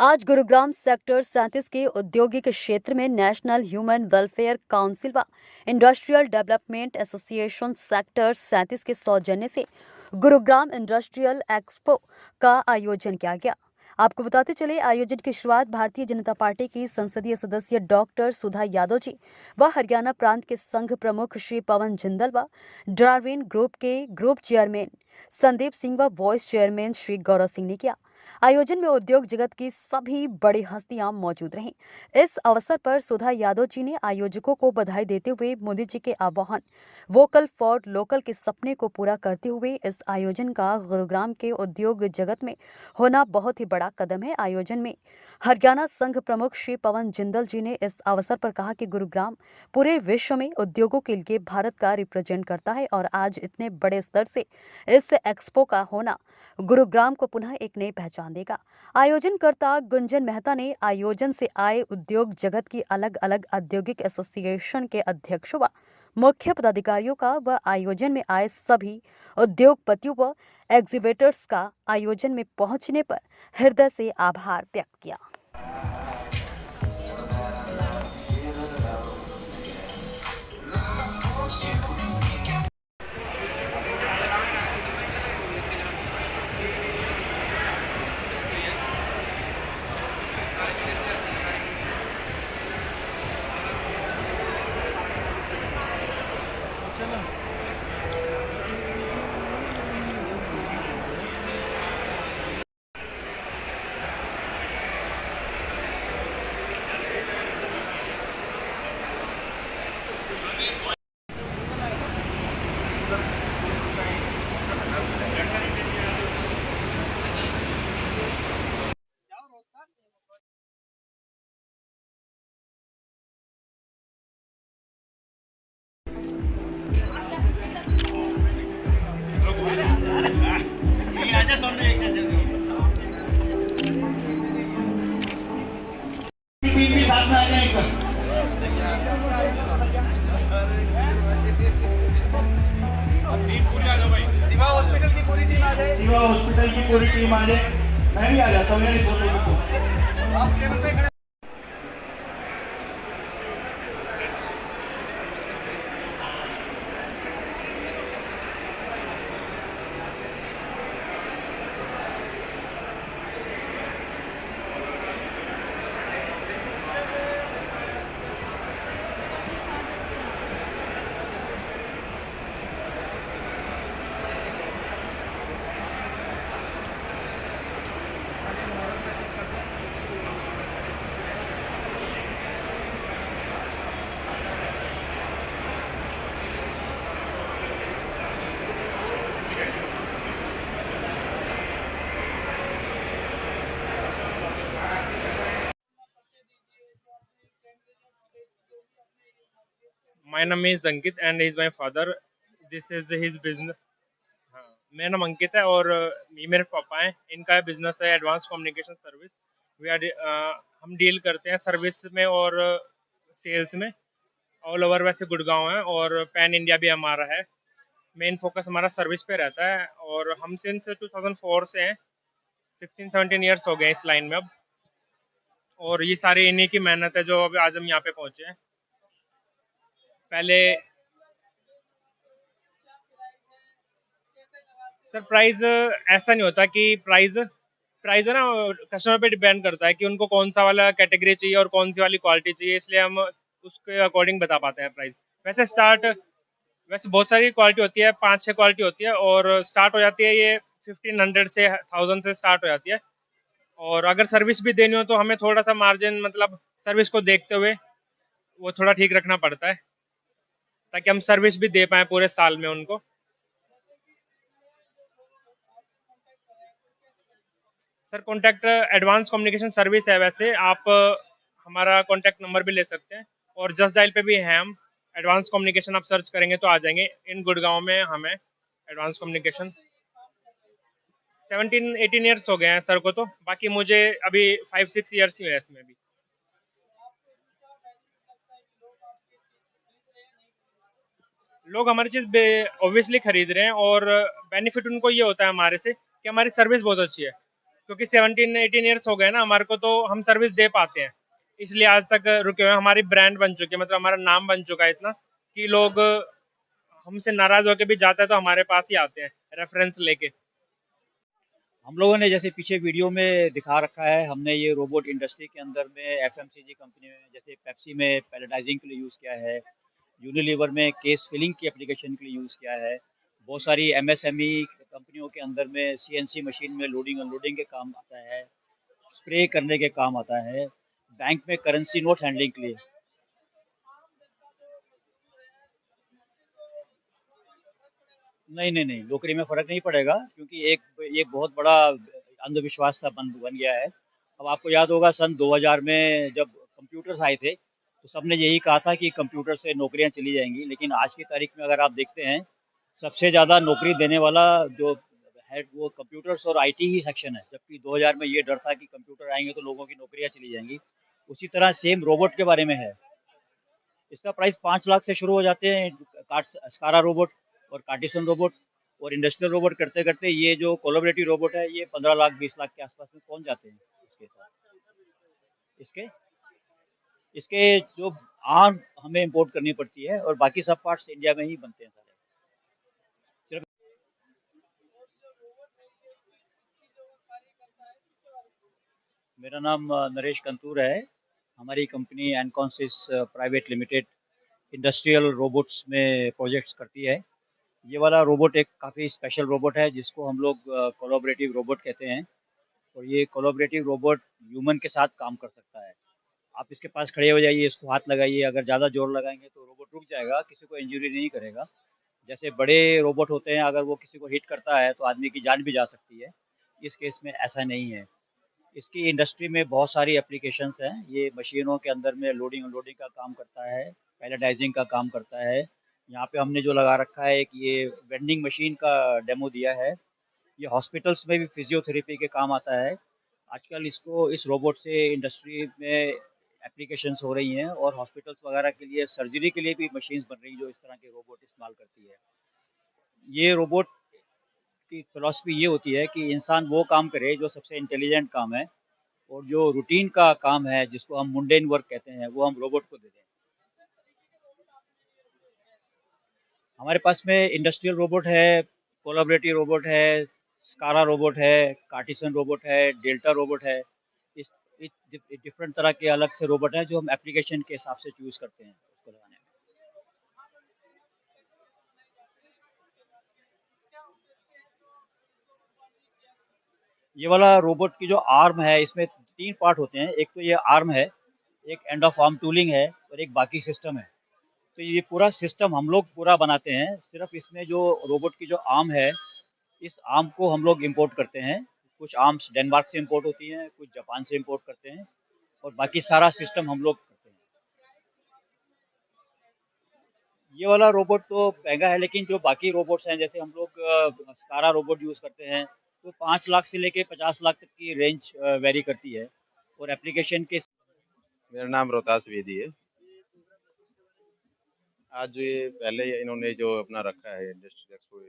आज गुरुग्राम सेक्टर 37 के औद्योगिक क्षेत्र में नेशनल ह्यूमन वेलफेयर काउंसिल व इंडस्ट्रियल डेवलपमेंट एसोसिएशन सेक्टर 37 के सौजन्य से गुरुग्राम इंडस्ट्रियल एक्सपो का आयोजन किया गया। आपको बताते चले, आयोजन की शुरुआत भारतीय जनता पार्टी की संसदीय सदस्य डॉक्टर सुधा यादव जी व हरियाणा प्रांत के संघ प्रमुख श्री पवन जिंदल व ड्राविन ग्रुप के ग्रुप चेयरमैन संदीप सिंह व वाइस चेयरमैन श्री गौरव सिंह ने किया। आयोजन में उद्योग जगत की सभी बड़ी हस्तियां मौजूद रहीं। इस अवसर पर सुधा यादव जी ने आयोजकों को बधाई देते हुए मोदी जी के आह्वान वोकल फॉर लोकल के सपने को पूरा करते हुए इस आयोजन का गुरुग्राम के उद्योग जगत में होना बहुत ही बड़ा कदम है। आयोजन में हरियाणा संघ प्रमुख श्री पवन जिंदल जी ने इस अवसर पर कहा कि गुरुग्राम पूरे विश्व में उद्योगों के लिए भारत का रिप्रेजेंट करता है और आज इतने बड़े स्तर से इस एक्सपो का होना गुरुग्राम को पुनः एक नई पहचान देगा। आयोजनकर्ता गुंजन मेहता ने आयोजन से आए उद्योग जगत की अलग अलग औद्योगिक एसोसिएशन के अध्यक्षों व मुख्य पदाधिकारियों का व आयोजन में आए सभी उद्योगपतियों व एग्जीबिटर्स का आयोजन में पहुंचने पर हृदय से आभार व्यक्त किया। साथ में आ जाए शिवा हॉस्पिटल की पूरी टीम आ जाए। शिवा हॉस्पिटल की पूरी टीम आ जाए। मैं भी आ जाता हूँ मेरी फोटो। आप टेबल पे खड़े। My name is Ankit and he is my father. This is his business. हाँ, मेरा नाम अंकित है और ये मेरे पापा हैं। इनका बिजनेस है एडवांस कम्युनिकेशन सर्विस। हम डील करते हैं सर्विस में और सेल्स में ऑल ओवर। वैसे गुड़गांव है और पैन इंडिया भी हमारा है। मेन फोकस हमारा सर्विस पे रहता है और हम सिंस 2004 से हैं। 16-17 ईयर्स हो गए इस लाइन में अब, और ये सारी इन्हीं की मेहनत है जो अभी आज हम यहाँ पे पहुँचे हैं। पहले सर प्राइस ऐसा नहीं होता कि प्राइस है ना, कस्टमर पे डिपेंड करता है कि उनको कौन सा वाला कैटेगरी चाहिए और कौन सी वाली क्वालिटी चाहिए, इसलिए हम उसके अकॉर्डिंग बता पाते हैं प्राइस। वैसे बहुत सारी क्वालिटी होती है, 5-6 क्वालिटी होती है और स्टार्ट हो जाती है ये 1500 से 1000 से स्टार्ट हो जाती है। और अगर सर्विस भी देनी हो तो हमें थोड़ा सा मार्जिन, मतलब सर्विस को देखते हुए वो थोड़ा ठीक रखना पड़ता है ताकि हम सर्विस भी दे पाएँ पूरे साल में उनको। Sir contact advance communication service है। वैसे आप हमारा कॉन्टैक्ट नंबर भी ले सकते हैं और जस्ट डायल पे भी हैं हम। एडवांस कम्युनिकेशन आप सर्च करेंगे तो आ जाएंगे। इन गुड़गांव में हमें एडवांस कम्युनिकेशन 17-18 ईयर्स हो गए हैं सर को, तो बाकी मुझे अभी 5-6 ईयर्स ही हुए हैं इसमें भी। लोग हमारी चीज़ ऑब्वियसली खरीद रहे हैं और बेनिफिट उनको ये होता है हमारे से कि हमारी सर्विस बहुत अच्छी है। क्योंकि 17-18 ईयर्स हो गए ना हमारे को, तो हम सर्विस दे पाते हैं, इसलिए आज तक रुके हुए हैं। हमारी ब्रांड बन चुकी है, मतलब हमारा नाम बन चुका है इतना कि लोग हमसे नाराज होकर भी जाते हैं तो हमारे पास ही आते हैं रेफरेंस लेके। हम लोगों ने जैसे पीछे वीडियो में दिखा रखा है, हमने ये रोबोट इंडस्ट्री के अंदर में एफएमसीजी कंपनी में, जैसे पेप्सी में पैलेटाइजिंग के लिए यूज़ किया है, यूनिलीवर में केस फिलिंग की एप्लीकेशन के लिए यूज़ किया है, बहुत सारी एमएसएमई कंपनियों के अंदर में सीएनसी मशीन में लोडिंग अनलोडिंग के काम आता है, स्प्रे करने के काम आता है, बैंक में करेंसी नोट हैंडलिंग के लिए। नहीं नहीं नहीं, नौकरी में फ़र्क नहीं पड़ेगा, क्योंकि एक बहुत बड़ा अंधविश्वास सा बन गया है। अब आपको याद होगा सन 2000 में जब कंप्यूटर्स आए थे, तो सबने यही कहा था कि कंप्यूटर से नौकरियां चली जाएंगी, लेकिन आज की तारीख में अगर आप देखते हैं, सबसे ज़्यादा नौकरी देने वाला जो है वो कंप्यूटर्स और आईटी ही सेक्शन है। जबकि 2000 में ये डर था कि कंप्यूटर आएंगे तो लोगों की नौकरियां चली जाएंगी। उसी तरह सेम रोबोट के बारे में है। इसका प्राइस 5 लाख से शुरू हो जाते हैं, स्कारा रोबोट और कार्टिसन रोबोट, और इंडस्ट्रियल रोबोट करते करते ये जो कोलैबोरेटिव रोबोट है ये 15 लाख 20 लाख के आसपास में पहुंच जाते हैं। इसके साथ इसके इसके जो आर्म हमें इंपोर्ट करनी पड़ती है, और बाकी सब पार्ट्स इंडिया में ही बनते हैं सारे। सिर्फ मेरा नाम नरेश कंतूर है। हमारी कंपनी एनकॉन्सिस प्राइवेट लिमिटेड इंडस्ट्रियल रोबोट्स में प्रोजेक्ट्स करती है। ये वाला रोबोट एक काफ़ी स्पेशल रोबोट है, जिसको हम लोग कोलैबोरेटिव रोबोट कहते हैं, और ये कोलैबोरेटिव रोबोट ह्यूमन के साथ काम कर सकता है। आप इसके पास खड़े हो जाइए, इसको हाथ लगाइए, अगर ज़्यादा जोर लगाएंगे तो रोबोट रुक जाएगा, किसी को इंजरी नहीं करेगा। जैसे बड़े रोबोट होते हैं, अगर वो किसी को हिट करता है तो आदमी की जान भी जा सकती है। इस केस में ऐसा नहीं है। इसकी इंडस्ट्री में बहुत सारी एप्लीकेशंस हैं। ये मशीनों के अंदर में लोडिंग अनलोडिंग का काम करता है, पैलेटाइजिंग का काम करता है। यहाँ पे हमने जो लगा रखा है, एक ये वेंडिंग मशीन का डेमो दिया है। ये हॉस्पिटल्स में भी फिजियोथेरेपी के काम आता है। आजकल इस रोबोट से इंडस्ट्री में एप्लीकेशंस हो रही हैं, और हॉस्पिटल्स वगैरह के लिए सर्जरी के लिए भी मशीन्स बन रही हैं जो इस तरह के रोबोट इस्तेमाल करती है। ये रोबोट की फिलॉसफी ये होती है कि इंसान वो काम करे जो सबसे इंटेलिजेंट काम है, और जो रूटीन का काम है जिसको हम मुंडेन वर्क कहते हैं, वो हम रोबोट को दे दें। हमारे पास में इंडस्ट्रियल रोबोट है, कोलैबोरेटिव रोबोट है, स्कारा रोबोट है, कार्टिसन रोबोट है, डेल्टा रोबोट है। इस डिफरेंट तरह के अलग से रोबोट हैं जो हम एप्लीकेशन के हिसाब से चूज़ करते हैं उसको लगाने में। ये वाला रोबोट की जो आर्म है, इसमें 3 पार्ट होते हैं। एक तो ये आर्म है, एक एंड ऑफ आर्म टूलिंग है, और एक बाकी सिस्टम है। तो ये पूरा सिस्टम हम लोग पूरा बनाते हैं। सिर्फ इसमें जो रोबोट की जो आर्म है, इस आर्म को हम लोग इंपोर्ट करते हैं। कुछ आर्म्स डेनमार्क से इंपोर्ट होती हैं, कुछ जापान से इंपोर्ट करते हैं, और बाकी सारा सिस्टम हम लोग करते हैं। ये वाला रोबोट तो महंगा है, लेकिन जो बाकी रोबोट्स हैं, जैसे हम लोग स्कारा रोबोट यूज़ करते हैं, तो 5 लाख से लेके 50 लाख तक की रेंज वेरी करती है, और एप्लीकेशन के। मेरा नाम रोहतास वेदी है। आज जो ये पहले इन्होंने जो अपना रखा है इंडस्ट्री एक्सपो,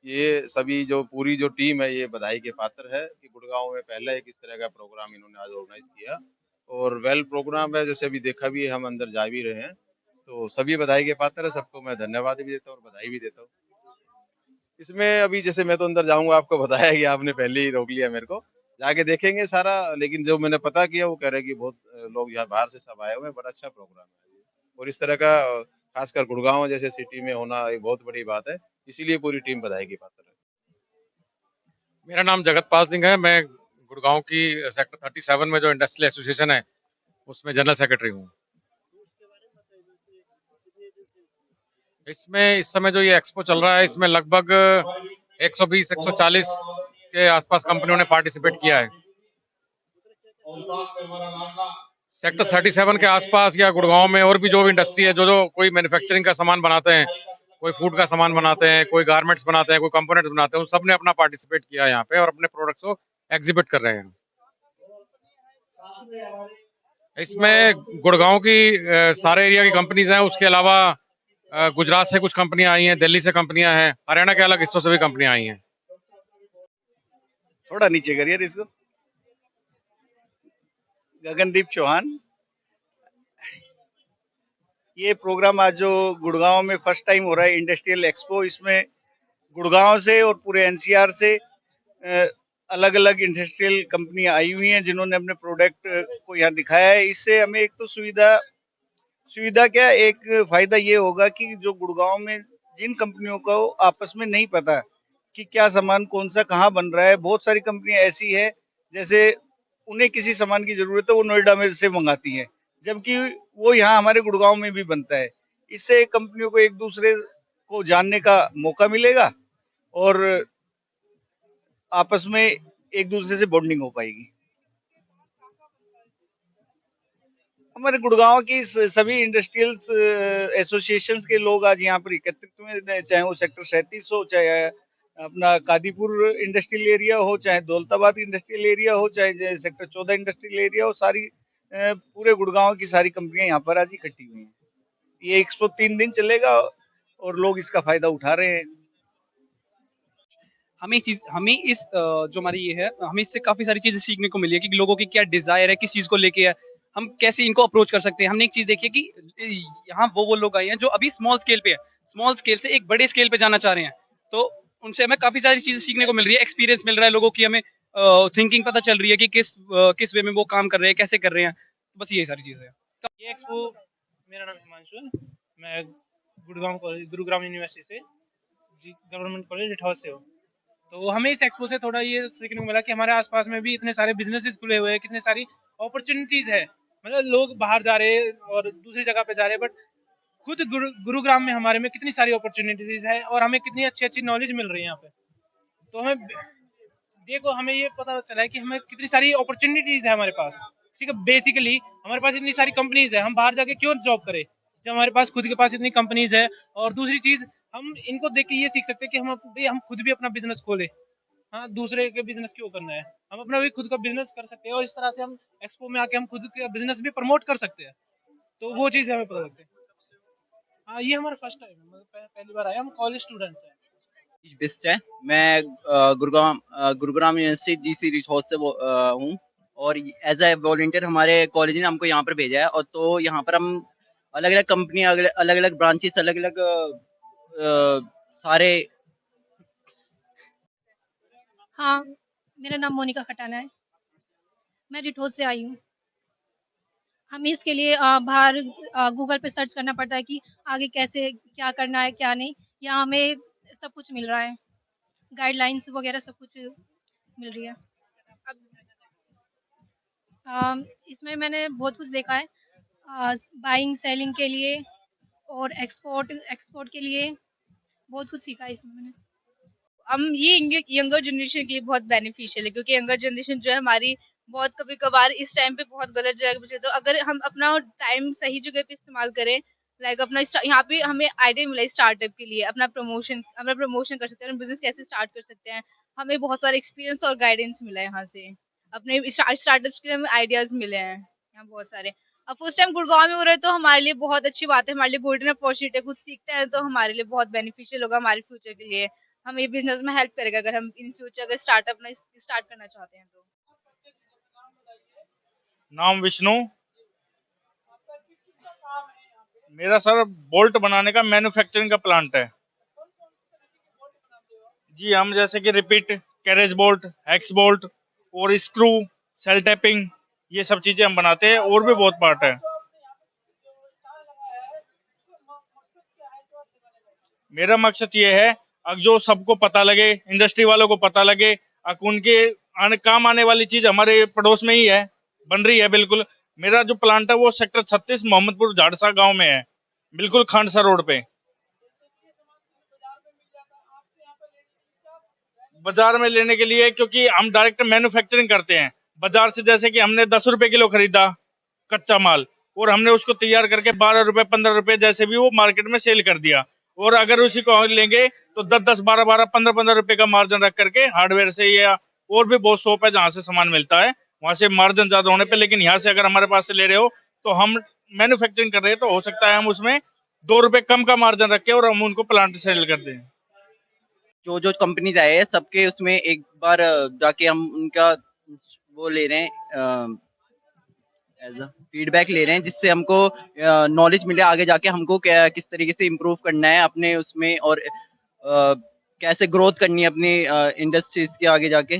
ये सभी जो पूरी जो टीम है ये बधाई के पात्र है कि गुड़गांव में पहला एक इस तरह का प्रोग्राम इन्होंने आज ऑर्गेनाइज किया, और वेल प्रोग्राम है। जैसे अभी देखा भी है, हम अंदर जा भी रहे हैं, तो सभी बधाई के पात्र है। सबको मैं धन्यवाद भी देता हूँ और बधाई भी देता हूँ। इसमें अभी जैसे मैं तो अंदर जाऊंगा, आपको बताया कि आपने पहले ही रोक लिया मेरे को, जाके देखेंगे सारा। लेकिन जो मैंने पता किया वो कह रहे हैं कि बहुत लोग यहाँ बाहर से सब आए हुए हैं, बड़ा अच्छा प्रोग्राम है, और इस तरह का खासकर गुड़गांव जैसे सिटी में होना एक बहुत बड़ी बात है। इसीलिए पूरी टीम बधाई की पात्र है। मेरा नाम जगतपाल सिंह है। मैं गुड़गांव की सेक्टर 37 में जो इंडस्ट्रियल एसोसिएशन है उसमें जनरल सेक्रेटरी हूँ। इसमें इस समय जो ये एक्सपो चल रहा है, इसमें लगभग 120-140 के आसपास कंपनियों ने पार्टिसिपेट किया है। सेक्टर 37 के आसपास या गुड़गांव में और भी जो भी इंडस्ट्री है, जो कोई मैन्युफैक्चरिंग का सामान बनाते हैं, कोई फूड का सामान बनाते हैं, कोई गारमेंट्स बनाते हैं, कोई कंपोनेंट्स बनाते हैं, उन सब ने अपना पार्टिसिपेट किया है यहाँ पे, और अपने प्रोडक्ट्स को एग्जिबिट कर रहे हैं। इसमें गुड़गांव की सारे एरिया की कंपनीज हैं, उसके अलावा गुजरात से कुछ कंपनियां आई हैं, दिल्ली से कंपनियां हैं, हरियाणा के अलग हिस्सों से भी कंपनियां आई हैं। थोड़ा नीचे करिए इसको। गगनदीप चौहान। ये प्रोग्राम आज जो गुड़गांव में फर्स्ट टाइम हो रहा है, इंडस्ट्रियल एक्सपो, इसमें गुड़गांव से और पूरे एनसीआर से अलग अलग इंडस्ट्रियल कंपनियां आई हुई हैं जिन्होंने अपने प्रोडक्ट को यहाँ दिखाया है। इससे हमें एक तो सुविधा क्या, एक फायदा ये होगा कि जो गुड़गांव में जिन कंपनियों को आपस में नहीं पता कि क्या सामान कौन सा कहाँ बन रहा है, बहुत सारी कंपनियां ऐसी है जैसे उन्हें किसी सामान की जरूरत है वो नोएडा में से मंगाती है, जबकि वो यहाँ हमारे गुड़गांव में भी बनता है। इससे कंपनियों को एक दूसरे को जानने का मौका मिलेगा और आपस में एक दूसरे से बॉन्डिंग हो पाएगी। हमारे गुड़गांव की सभी इंडस्ट्रियल्स एसोसिएशंस के लोग आज यहाँ पर एकत्रित हुए, चाहे वो सेक्टर 37 हो, चाहे अपना कादीपुर इंडस्ट्रियल एरिया हो, चाहे दौलताबाद इंडस्ट्रियल एरिया हो, चाहे सेक्टर 14 इंडस्ट्रियल एरिया हो, सारी पूरे गुड़गांव की सारी कंपनियां यहाँ पर आज इकट्ठी हुई हैं। ये एक्सपो 3 दिन चलेगा और लोग इसका फायदा उठा रहे हैं। हमें इस जो हमारी ये है, हमें इससे काफी सारी चीजें सीखने को मिली है कि लोगों की क्या डिजायर है, किस चीज को लेके है, हम कैसे इनको अप्रोच कर सकते हैं। हमने एक चीज देखी है कि यहाँ वो लोग आए हैं जो अभी स्मॉल स्केल पे है, स्मॉल स्केल से एक बड़े स्केल पे जाना चाह रहे हैं, तो उनसे हमें काफी सारी चीजें सीखने को मिल रही है, एक्सपीरियंस मिल रहा है लोगों की, हमें थिंकिंग पता चल रही है कि किस वे में वो काम कर रहे हैं, कैसे कर रहे हैं। बस ये सारी चीजें हैं। ये एक्सपो, मेरा नाम हिमांशु है, मैं गुरुग्राम यूनिवर्सिटी से जी गवर्नमेंट कॉलेज रिठौर से हूँ। तो हमें इस एक्सपो से थोड़ा ये सीखने को मिला कि हमारे आसपास में भी इतने सारे बिजनेसेस खुले हुए हैं, कितने सारी अपॉर्चुनिटीज है। मतलब लोग बाहर जा रहे हैं और दूसरी जगह पे जा रहे हैं, बट खुद गुरुग्राम में हमारे में कितनी सारी अपॉर्चुनिटीज है और हमें कितनी अच्छी अच्छी नॉलेज मिल रही है यहाँ पे। तो हमें ये पता चला है कि हमें कितनी सारी अपॉर्चुनिटीज है हमारे पास। ठीक है, बेसिकली हमारे पास इतनी सारी कंपनीज है, हम बाहर जाके क्यों जॉब करें जब हमारे पास खुद के पास इतनी कंपनीज है। और दूसरी चीज, हम इनको देख के ये सीख सकते हैं कि हम खुद भी अपना बिजनेस खोले। हाँ, दूसरे के बिजनेस क्यों करना है, हम अपना भी खुद का बिजनेस कर सकते हैं और इस तरह से हम एक्सपो में आके हम खुद का बिजनेस भी प्रमोट कर सकते हैं। तो वो चीज़ हमें पता लगती है। हाँ, ये हमारा फर्स्ट टाइम है, मतलब पहली बार आया, हम कॉलेज स्टूडेंट्स हैं। बिस्ट है। मैं गुरुग्राम यूनिवर्सिटी जीसी रिठौर से हूँ और एज ए वॉलंटियर हमारे कॉलेज ने हमको यहाँ पर भेजा है। और तो यहाँ पर हम अलग अलग कंपनियाँ, अलग अलग ब्रांचेस, अलग अलग सारे। हाँ, मेरा नाम मोनिका खटाना है, मैं रिठौर से आई हूँ। हमें इसके लिए बाहर गूगल पे सर्च करना पड़ता है कि आगे कैसे क्या करना है क्या नहीं। यहाँ हमें सब कुछ मिल रहा है, गाइडलाइंस वगैरह सब कुछ मिल रही है। इसमें मैंने बहुत कुछ देखा है, बाइंग सेलिंग के लिए और एक्सपोर्ट के लिए बहुत कुछ सीखा है इसमें मैंने। ये यंगर जनरेशन के लिए बहुत बेनिफिशियल है, क्योंकि यंगर जनरेशन जो है हमारी बहुत कभी कभार इस टाइम पे बहुत गलत जगह पे, तो अगर हम अपना टाइम सही जगह पे इस्तेमाल करें, लाइक अपना यहाँ पे हमें आइडिया मिला स्टार्टअप के लिए, अपना प्रमोशन कर सकते हैं, बिजनेस कैसे स्टार्ट कर सकते हैं। हमें बहुत सारा एक्सपीरियंस और गाइडेंस मिला है यहाँ से, अपने स्टार्टअप्स के लिए हमें आइडियाज मिले हैं यहाँ बहुत सारे। अब फर्स्ट टाइम गुड़गांव में हो रहा है तो हमारे लिए बहुत अच्छी बात है, हमारे लिए गोल्डन अपॉर्चुनिटी है। कुछ सीखते हैं तो हमारे लिए बहुत बेनिफिशियल होगा हमारे फ्यूचर के लिए, हमें ये बिजनेस में हेल्प करेगा अगर हम इन फ्यूचर अगर स्टार्टअप में स्टार्ट करना चाहते हैं तो। नाम विष्णु, मेरा सर बोल्ट बनाने का मैन्युफैक्चरिंग का प्लांट है जी। हम जैसे कि repeat, carriage bolt, hex bolt और स्क्रू, सेल टैपिंग, ये सब चीजें हम बनाते हैं और भी बहुत पार्ट है। मेरा मकसद ये है अब जो सबको पता लगे, इंडस्ट्री वालों को पता लगे, उनके काम आने वाली चीज हमारे पड़ोस में ही है, बन रही है बिल्कुल। मेरा जो प्लांट है वो सेक्टर 36 मोहम्मदपुर झाड़सा गांव में है, बिल्कुल खांडसा रोड पे। बाजार में लेने के लिए, क्योंकि हम डायरेक्ट मैन्युफैक्चरिंग करते हैं बाजार से। जैसे कि हमने 10 रुपए किलो खरीदा कच्चा माल और हमने उसको तैयार करके 12 रुपए 15 रुपए जैसे भी वो मार्केट में सेल कर दिया। और अगर उसी को लेंगे तो 10-10, 12-12, 15-15 रुपए का मार्जिन रख करके हार्डवेयर से, या और भी बहुत शॉप है जहाँ से सामान मिलता है, वहां से मार्जिन ज्यादा होने पे। लेकिन यहाँ से अगर हमारे पास से ले रहे हो तो हम मैन्युफैक्चरिंग कर रहे हैं, तो हो सकता है हम उसमें 2 रुपए कम का मार्जिन रखें और हम उनको प्लांट सेल कर दें। जो कंपनीज आए हैं सबके उसमें एक बार जाके हम उनका वो ले रहे हैं, एज अ फीडबैक ले रहे हैं, जिससे हमको नॉलेज मिले आगे जाके हमको क्या किस तरीके से इम्प्रूव करना है अपने उसमें, और कैसे ग्रोथ करनी है अपनी इंडस्ट्रीज के आगे जाके।